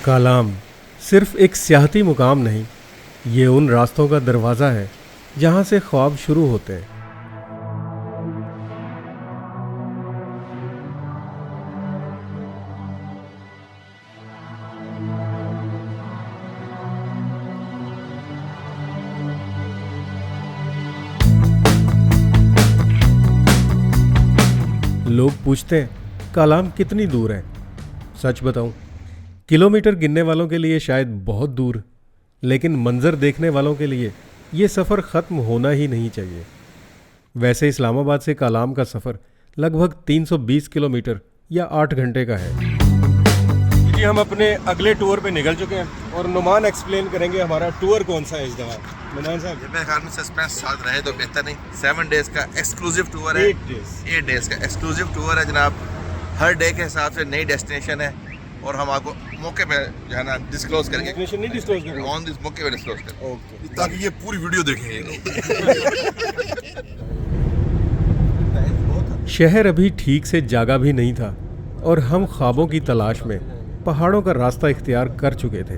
कालाम सिर्फ एक सियाहती मुकाम नहीं, ये उन रास्तों का दरवाज़ा है जहाँ से ख्वाब शुरू होते हैं। लोग पूछते हैं कालाम कितनी दूर है। सच बताऊं, किलोमीटर गिनने वालों के लिए शायद बहुत दूर, लेकिन मंजर देखने वालों के लिए ये सफ़र ख़त्म होना ही नहीं चाहिए। वैसे इस्लामाबाद से कालाम का सफ़र लगभग 320 किलोमीटर या 8 घंटे का है। जी, हम अपने अगले टूर पे निकल चुके हैं और नुमान एक्सप्लेन करेंगे हमारा टूर कौन सा है इस दफ़ा। नुमान साहब, मेरे ख्याल में सस्पेंस साथ रहे तो बेहतर नहीं। 7 डेज का एक्सक्लूसिव टूर है। 8 डेज का एक्सक्लूसिव टूर है जनाब। हर डे के हिसाब से नई डेस्टिनेशन है और हम आपको मौके पे जो है ना डिस्क्लोज करेंगे। नहीं डिस्क्लोज करेंगे, ऑन दिस मौके पे डिस्क्लोज करेंगे। ओके, ताकि ये पूरी वीडियो देखें ये लोग। शहर अभी ठीक से जागा भी नहीं था और हम ख्वाबों की तलाश में पहाड़ों का रास्ता इख्तियार कर चुके थे।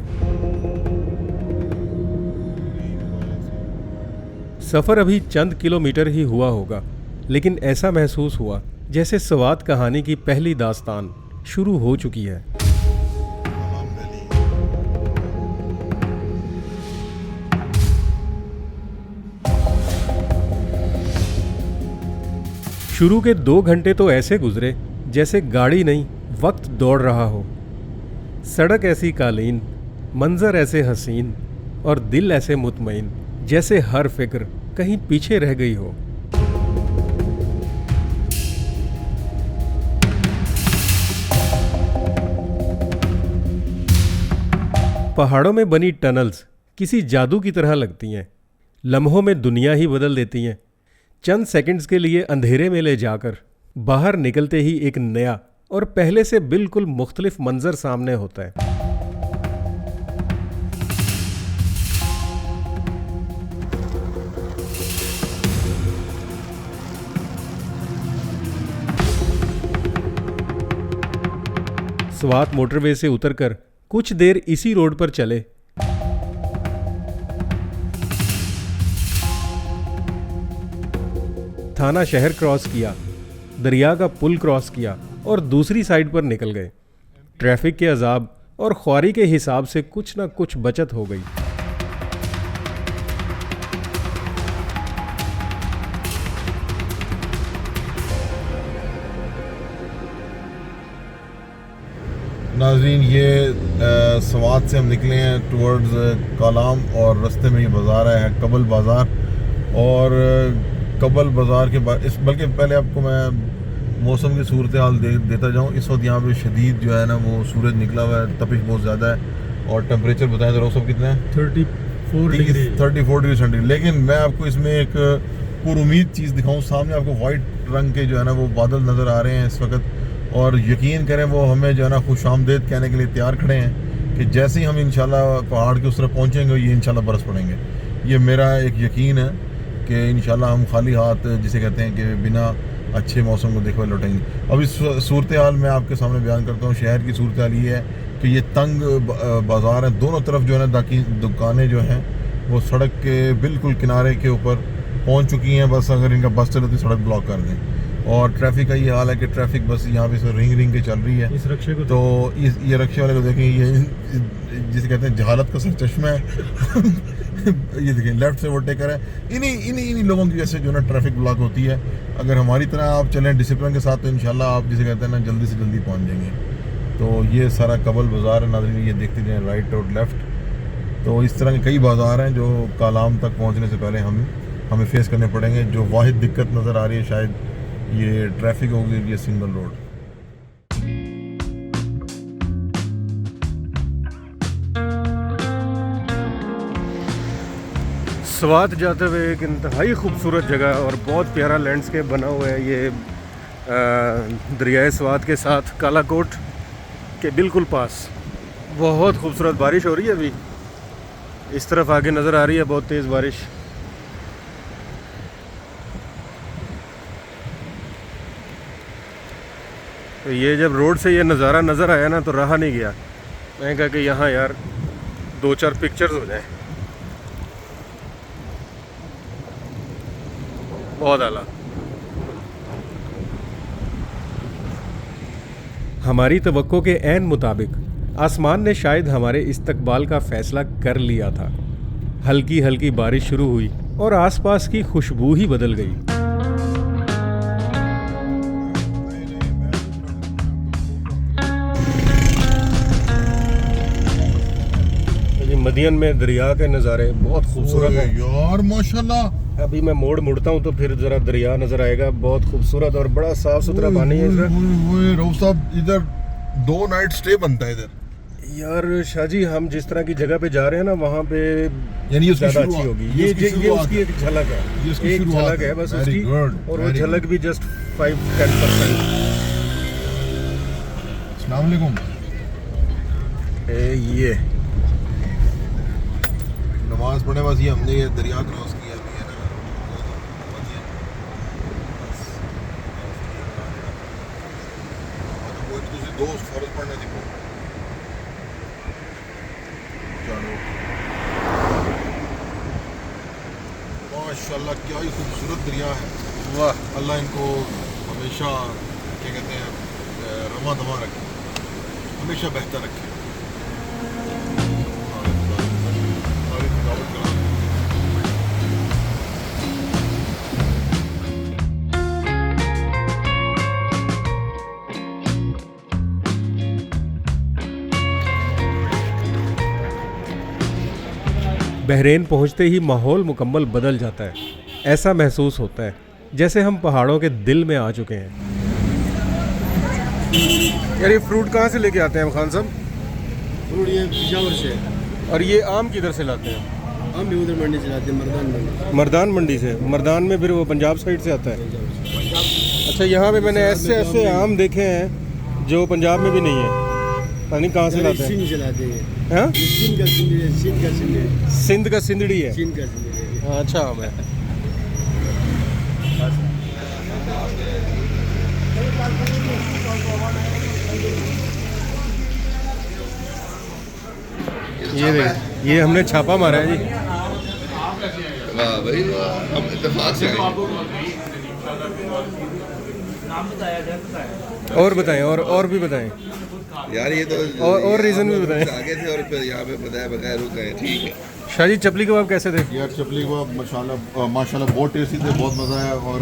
सफ़र अभी चंद किलोमीटर ही हुआ होगा, लेकिन ऐसा महसूस हुआ जैसे स्वात कहानी की पहली दास्तान शुरू हो चुकी है। शुरू के 2 घंटे तो ऐसे गुजरे जैसे गाड़ी नहीं, वक्त दौड़ रहा हो। सड़क ऐसी कालीन, मंजर ऐसे हसीन और दिल ऐसे मुतमईन जैसे हर फिक्र कहीं पीछे रह गई हो। पहाड़ों में बनी टनल्स किसी जादू की तरह लगती हैं, लम्हों में दुनिया ही बदल देती हैं। चंद सेकंड्स के लिए अंधेरे में ले जाकर बाहर निकलते ही एक नया और पहले से बिल्कुल मुख्तलिफ मंजर सामने होता है। स्वात मोटरवे से उतरकर कुछ देर इसी रोड पर चले। थाना शहर क्रॉस किया, दरिया का पुल क्रॉस किया और दूसरी साइड पर निकल गए। ट्रैफिक के अजाब और ख्वारी के हिसाब से कुछ ना कुछ बचत हो गई। नाज़रीन, ये स्वात से हम निकले हैं टुवर्ड्स कालाम और रास्ते में ये बाज़ार है कबल बाज़ार। और कबल बाज़ार के बाद बल्कि पहले आपको मैं मौसम की सूरत हाल देता जाऊँ। इस वक्त यहाँ पे शदीद जो है ना वो सूरज निकला हुआ है, तपिश बहुत ज़्यादा है और टेम्परेचर बताएं ज़रा सब कितना है? 34 डिग्री सेंटीग्रेड। लेकिन मैं आपको इसमें एक पुरुमीद चीज़ दिखाऊँ। सामने आपको वाइट रंग के जो है ना वो बादल नज़र आ रहे हैं इस वक्त, और यकीन करें वो हमें जो है ना खुश आमदेद कहने के लिए तैयार खड़े हैं कि जैसे ही हम इंशाल्लाह पहाड़ के उस तरफ पहुँचेंगे ये इंशाल्लाह बरस पड़ेंगे। ये मेरा एक यकीन है कि इंशाल्लाह हम खाली हाथ, जिसे कहते हैं कि बिना अच्छे मौसम को देखे हुए लौटेंगे। अब इस सूरत हाल मैं आपके सामने बयान करता हूँ। शहर की सूरत हाल ये है कि ये तंग बाज़ार है, दोनों तरफ जो है ना दुकानें जो हैं वो सड़क के बिल्कुल किनारे के ऊपर पहुँच चुकी हैं। बस अगर इनका बस चले तो सड़क ब्लॉक कर दें। और ट्रैफिक का ये हाल है कि ट्रैफिक बस यहाँ पे रिंग के चल रही है। इस रक्षे को तो ये रक्षे वाले को देखें, ये जिसे कहते हैं जहालत का सर चश्मा है। ये देखें, लेफ्ट से ओवरटेकर है। इन्हीं लोगों की वजह से जो ना ट्रैफिक ब्लॉक होती है। अगर हमारी तरह आप चलें डिसिप्लिन के साथ तो इंशाल्लाह आप जिसे कहते हैं ना जल्दी से जल्दी पहुँच जाएंगे। तो ये सारा कबल बाज़ार है नाज़रीन, ये देखते जाएँ राइट और लेफ़्ट। तो इस तरह के कई बाज़ार हैं जो कालाम तक पहुँचने से पहले हमें फेस करने पड़ेंगे। जो वाहिद दिक्कत नज़र आ रही है शायद ये ट्रैफिक होगी, ये सिंगल रोड। स्वात जाते हुए एक इंतहाई खूबसूरत जगह और बहुत प्यारा लैंडस्केप बना हुआ है। ये दरियाए स्वात के साथ कालाकोट के बिल्कुल पास बहुत खूबसूरत बारिश हो रही है। अभी इस तरफ आगे नज़र आ रही है बहुत तेज़ बारिश। तो ये जब रोड से ये नज़ारा नज़र आया ना तो रहा नहीं गया। मैं कहा कि यहाँ यार 2-4 पिक्चर्स हो जाए। बहुत आला। हमारी तवक्को के ऐन मुताबिक आसमान ने शायद हमारे इस्तकबाल का फैसला कर लिया था। हल्की हल्की बारिश शुरू हुई और आसपास की खुशबू ही बदल गई। ये मदियन में दरिया के नज़ारे बहुत खूबसूरत हैं यार माशाल्लाह। अभी मैं मुड़ता हूँ तो फिर जरा दरिया नजर आएगा, बहुत खूबसूरत और बड़ा साफ सुथरा पानी है इधर। रऊफ साहब इधर 2 नाइट स्टे बनता है इधर। यार शाह जी, हम जिस तरह की जगह पे जा रहे हैं ना वहाँ पे यानी ये ज्यादा अच्छी होगी। ये उसकी एक झलक है, एक झलक है बस उसकी, और वो झलक भी जस्ट 5-10%। अस्सलाम वालेकुम। ये नमाज पढ़ने बस ये हमने ये दरिया क्रॉस किया अभी है ना। वो तुझे दोस्त फर्ज पढ़ने दी चलो माशाल्लाह क्या ही खूबसूरत दरिया है। वाह, अल्लाह इनको हमेशा क्या कहते हैं रमा दमा रखे, हमेशा बेहतर रखे। बहरीन पहुंचते ही माहौल मुकम्मल बदल जाता है। ऐसा महसूस होता है जैसे हम पहाड़ों के दिल में आ चुके हैं। यार ये फ्रूट कहाँ से लेके आते हैं खान साहब? फ्रूट ये पिशावर से। और ये आम किधर से लाते हैं? हम भी उधर मंडी से लाते हैं, मर्दान मंडी। मर्दान मंडी से। मर्दान में फिर वो पंजाब साइड से आता है। अच्छा, यहाँ पे मैंने ऐसे ऐसे आम देखे हैं जो पंजाब में भी नहीं है, पता नहीं कहाँ से लाते हैं। सिंध से लाते हैं। हाँ? सिंध का सिंधड़ी है, सिंध का सिंधड़ी, सिंध का सिंधड़ी है। सिंध का सिंधड़ी है। हाँ, अच्छा आम है। ये हमने छापा मारा है जी। वाह भाई वाह, हम इत्तेफाक से आए। और बताएं, और भी बताएं यार ये तो और रीज़न भी बताएं। आगे थे और फिर यहाँ पे बताया बगैर रुक गए। ठीक है शाह जी, चपली कबाब कैसे थे? यार चपली कबाब माशाल्लाह बहुत टेस्टी थे, बहुत मज़ा आया। और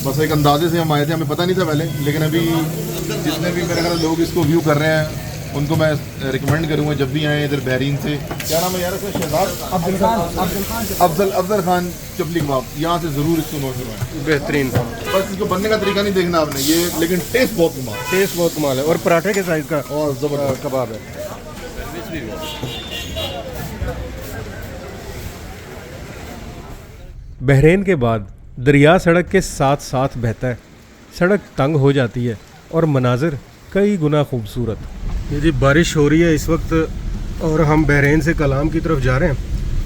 बस एक अंदाजे से हम आए थे, हमें पता नहीं था पहले, लेकिन अभी जितने भी मेरे ख्याल लोग इसको व्यू कर रहे हैं उनको मैं रिकमेंड करूँगा जब भी आए इधर बहरीन से। क्या नाम है यार इसका? शहजाद अफजल खान चपली कबाब, यहाँ से ज़रूर इसको नोट करवाएं। बेहतरीन। बस इसको बनने का तरीका नहीं देखना आपने ये, लेकिन टेस्ट बहुत कमाल। टेस्ट बहुत कमाल है और पराठे के साइज का और ज़बरदस्त कबाब है। बहरीन के बाद दरिया सड़क के साथ साथ बहता है। सड़क तंग हो जाती है और मनाजिर कई गुना खूबसूरत। ये जी बारिश हो रही है इस वक्त और हम बहरीन से कलाम की तरफ जा रहे हैं।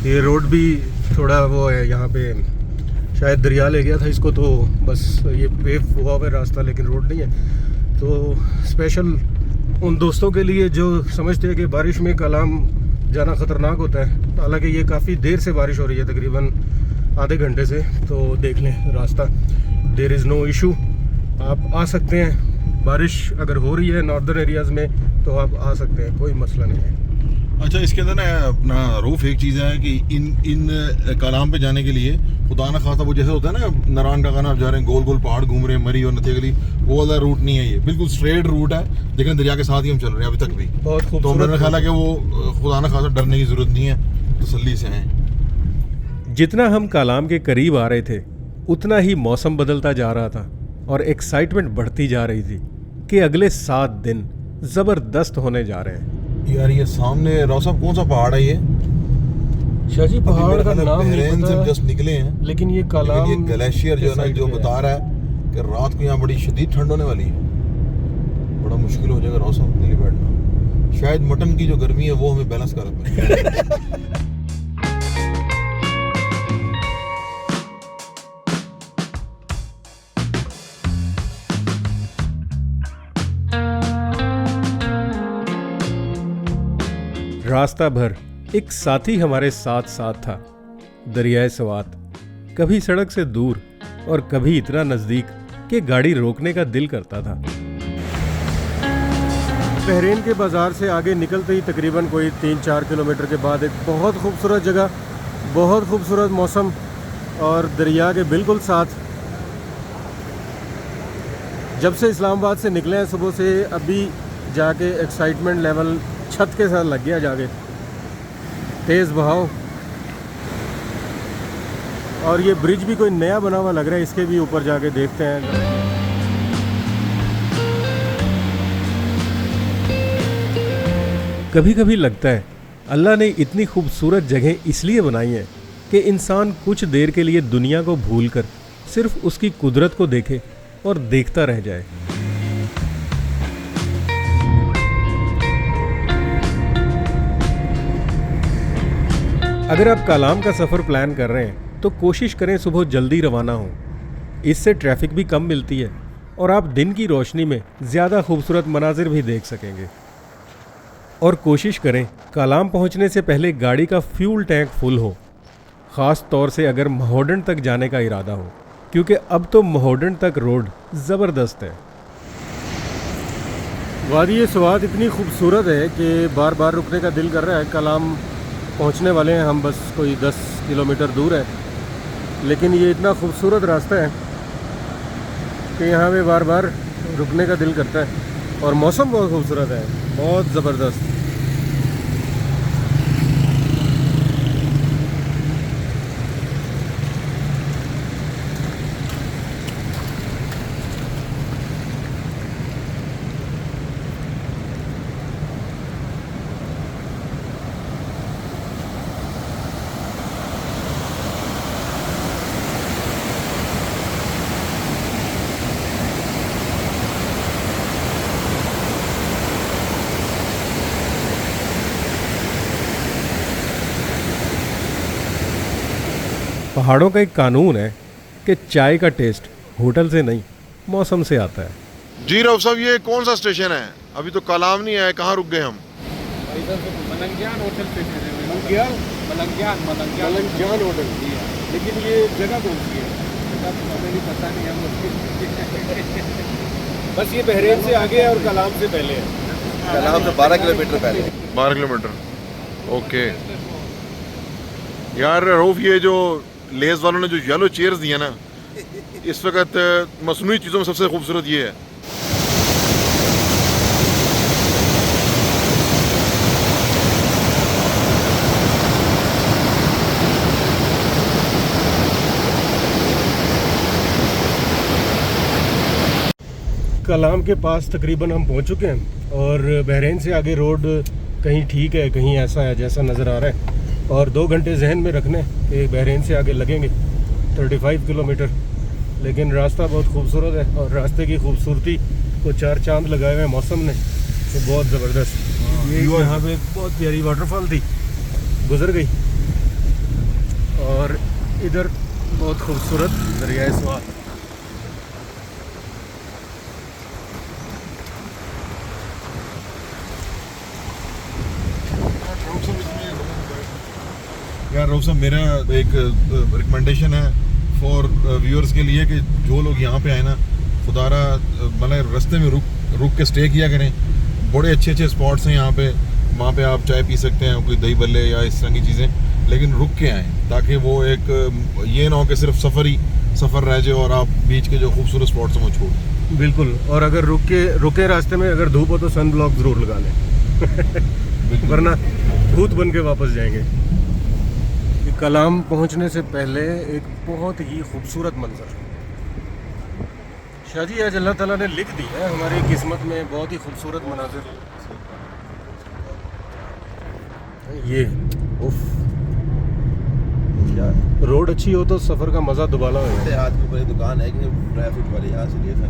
ये रोड भी थोड़ा वो है, यहाँ पे शायद दरिया ले गया था इसको, तो बस ये पेव हुआ हुआ रास्ता, लेकिन रोड नहीं है। तो स्पेशल उन दोस्तों के लिए जो समझते हैं कि बारिश में कलाम जाना ख़तरनाक होता है, हालांकि ये काफ़ी देर से बारिश हो रही है, तकरीबन आधे घंटे से, तो देख लें रास्ता। देयर इज़ नो इशू, आप आ सकते हैं। बारिश अगर हो रही है नॉर्दर्न एरियाज़ में तो आप आ सकते हैं, कोई मसला नहीं है। अच्छा, इसके अंदर ना अपना रूफ एक चीज़ है कि इन कलाम पे जाने के लिए खुदा ना खासा वो जैसे होता है ना नारायण का गाना, आप जा रहे हैं गोल गोल पहाड़ घूम रहे हैं, मरी और नथेगली, वो वाला रूट नहीं है। ये बिल्कुल स्ट्रेट रूट है, लेकिन दरिया के साथ ही हम चल रहे हैं अभी तक भी। बहुत तो खूबसूरत। मेरा ख्याल है कि वो खुदा ना खासा डरने की ज़रूरत नहीं है, तसल्ली से हैं। जितना हम कलाम के करीब आ रहे थे उतना ही मौसम बदलता जा रहा था और एक्साइटमेंट बढ़ती जा रही थी कि अगले 7 दिन ज़बरदस्त होने जा रहे हैं। यार ये सामने रौसफ कौन सा पहाड़ है ये? शाह जी, पहाड़ का नाम नहीं बहरीन से पता, जस्ट निकले हैं, लेकिन ये कलाम, ये ग्लेशियर जो है ना जो बता रहा है कि रात को यहाँ बड़ी शदीद ठंड होने वाली है। बड़ा मुश्किल हो जाएगा रौसफ के लिए बैठना। शायद मटन की जो गर्मी है वो हमें बैलेंस कर पाए। रास्ता भर एक साथी हमारे साथ साथ था, दरियाए सवात। कभी सड़क से दूर और कभी इतना नजदीक कि गाड़ी रोकने का दिल करता था। बहरीन के बाज़ार से आगे निकलते ही तकरीबन कोई 3-4 किलोमीटर के बाद एक बहुत खूबसूरत जगह, बहुत खूबसूरत मौसम और दरिया के बिल्कुल साथ। जब से इस्लामाबाद से निकले हैं सुबह से, अभी जाके एक्साइटमेंट लेवल छत के साथ लग गया जाके। तेज़ बहाव और ये ब्रिज भी कोई नया बना हुआ लग रहा है, इसके भी ऊपर जाके देखते हैं। कभी कभी लगता है अल्लाह ने इतनी खूबसूरत जगह इसलिए बनाई है कि इंसान कुछ देर के लिए दुनिया को भूलकर सिर्फ उसकी कुदरत को देखे और देखता रह जाए। अगर आप कालाम का सफ़र प्लान कर रहे हैं तो कोशिश करें सुबह जल्दी रवाना हो। इससे ट्रैफिक भी कम मिलती है और आप दिन की रोशनी में ज़्यादा खूबसूरत मनाजिर भी देख सकेंगे। और कोशिश करें कालाम पहुंचने से पहले गाड़ी का फ्यूल टैंक फुल हो, ख़ास तौर से अगर महोडन तक जाने का इरादा हो, क्योंकि अब तो महोडन तक रोड ज़बरदस्त है। वादी सवात इतनी खूबसूरत है कि बार बार रुकने का दिल कर रहा है। कालाम पहुंचने वाले हैं हम, बस कोई 10 किलोमीटर दूर है, लेकिन ये इतना खूबसूरत रास्ता है कि यहाँ पे बार बार रुकने का दिल करता है। और मौसम बहुत खूबसूरत है, बहुत ज़बरदस्त। पहाड़ों का एक कानून है कि चाय का टेस्ट होटल से नहीं, मौसम से आता है। जी रऊफ साहब, ये कौन सा स्टेशन है? अभी तो कालाम नहीं आया, कहाँ रुक गए हम? मलंगियान होटल पे मलंगियान होटल। लेकिन ये जगह कौन सी है? जगह तो हमें नहीं पता, नहीं हम बस ये बहरीन से आगे है और कलाम से पहले है। कलाम से 12 किलोमीटर पहले। 12 किलोमीटर, ओके। यार रऊफ, ये जो लेस वालों ने जो येलो चेयर्स दिया ना, इस वक्त मसनूई चीज़ों में सबसे खूबसूरत ये है। कलाम के पास तकरीबन हम पहुंच चुके हैं और बहरीन से आगे रोड कहीं ठीक है, कहीं ऐसा है जैसा नज़र आ रहा है। और 2 घंटे जहन में रखने कि बहरीन से आगे लगेंगे 35 किलोमीटर। लेकिन रास्ता बहुत खूबसूरत है और रास्ते की खूबसूरती को 4 चांद लगाए हुए मौसम ने, तो बहुत ज़बरदस्त। ये यहाँ पे बहुत प्यारी वाटरफॉल थी, गुजर गई। और इधर बहुत खूबसूरत दरियाए सवात। यार रऊफ साहब, मेरा एक रिकमेंडेशन है फॉर व्यूअर्स के लिए कि जो लोग यहाँ पे आए ना, खुदारा मतलब रास्ते में रुक के स्टे किया करें। बड़े अच्छे अच्छे स्पॉट्स हैं यहाँ पे, वहाँ पे आप चाय पी सकते हैं, कोई दही बल्ले या इस तरह की चीज़ें, लेकिन रुक के आएँ ताकि वो एक ये ना हो कि सिर्फ सफ़र रह जाए और आप बीच के जो खूबसूरत स्पॉट्स हैं वो छोड़ दें। बिल्कुल। और अगर रुके रास्ते में अगर धूप हो तो सन ब्लॉक ज़रूर लगा लें वरना भूत बन के वापस जाएंगे। कलाम पहुंचने से पहले एक बहुत ही खूबसूरत मंजर, शादी आज अल्लाह ताला ने लिख दी है हमारी किस्मत में, बहुत ही खूबसूरत मनाजिर। ये उफ, रोड अच्छी हो तो सफ़र का मज़ा दुबाला हो जाए। हाथ के ऊपर दुकान है कि ट्रैफिक वाली, यहाँ से लिए था।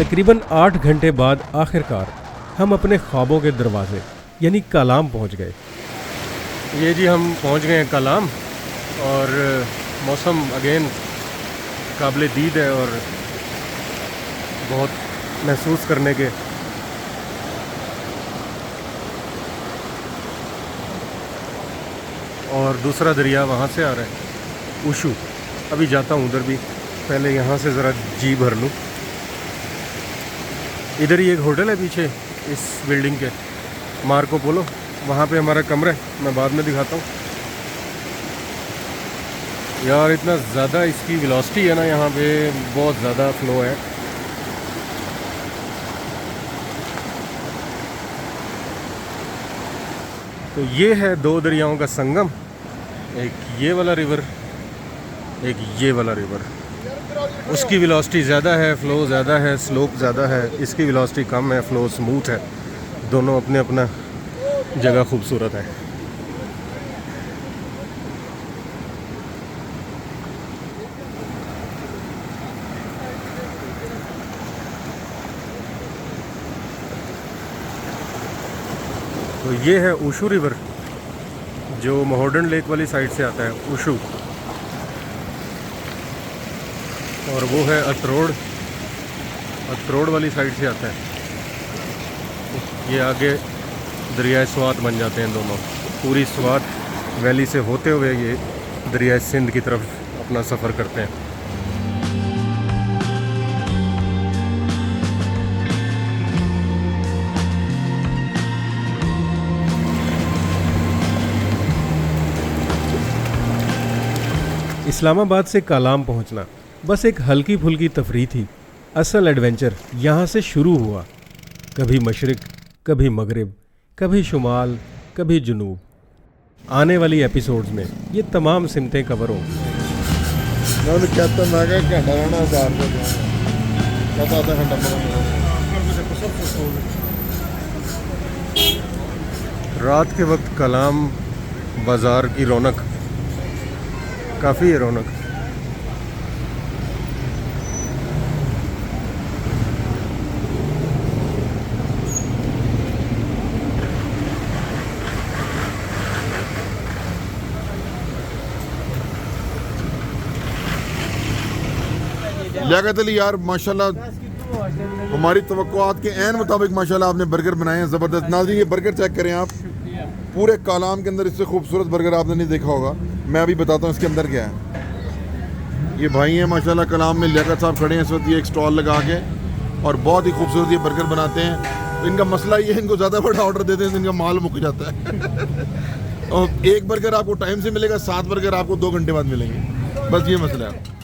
तकरीबन 8 घंटे बाद आखिरकार हम अपने ख्वाबों के दरवाजे यानी कालाम पहुंच गए। ये जी हम पहुंच गए हैं कालाम, और मौसम अगेन काबिल दीद है और बहुत महसूस करने के। और दूसरा दरिया वहाँ से आ रहा है, उशू। अभी जाता हूँ उधर भी, पहले यहाँ से ज़रा जी भर लूँ। इधर ही एक होटल है पीछे इस बिल्डिंग के, मार्को पोलो, वहाँ पे हमारा कमरा है, मैं बाद में दिखाता हूँ। यार इतना ज़्यादा इसकी वेलोसिटी है ना, यहाँ पे बहुत ज़्यादा फ्लो है। तो ये है दो दरियाओं का संगम, एक ये वाला रिवर, एक ये वाला रिवर। उसकी वेलोसिटी ज़्यादा है, फ़्लो ज़्यादा है, स्लोप ज़्यादा है। इसकी वेलोसिटी कम है, फ़्लो स्मूथ है। दोनों अपने अपना जगह खूबसूरत है। तो ये है उशू रिवर, जो महोडन लेक वाली साइड से आता है, उशू। और वो है अतरोड़, अतरोड़ वाली साइड से आता है। ये आगे दरियाए स्वात बन जाते हैं दोनों। पूरी स्वात वैली से होते हुए ये दरियाए सिंध की तरफ अपना सफ़र करते हैं। इस्लामाबाद से कालाम पहुंचना बस एक हल्की फुल्की तफरीह थी। असल एडवेंचर यहाँ से शुरू हुआ। कभी मशरिक, कभी मगरिब, कभी शुमाल, कभी जुनूब। आने वाली एपिसोड्स में ये तमाम सिमतें कवर होंगी। रात के वक्त कालाम बाज़ार की रौनक काफ़ी है, रौनक। लियाकत अली यार माशाल्लाह हमारी तवक्कुआत के ऐन मुताबिक माशाल्लाह आपने बर्गर बनाए हैं ज़बरदस्त। नाज़रीन ये बर्गर चेक करें आप, पूरे कालाम के अंदर इससे खूबसूरत बर्गर आपने नहीं देखा होगा। मैं अभी बताता हूँ इसके अंदर क्या है। ये भाई हैं माशाल्लाह कालाम में, लियाकत साहब खड़े हैं इस वक्त, ये एक स्टॉल लगा के और बहुत ही खूबसूरत ये बर्गर बनाते हैं। इनका मसला ये है, इनको ज़्यादा बड़ा ऑर्डर देते हैं तो इनका माल मुक जाता है। और एक बर्गर आपको टाइम से मिलेगा, 7 बर्गर आपको 2 घंटे बाद मिलेंगे, बस ये मसला है।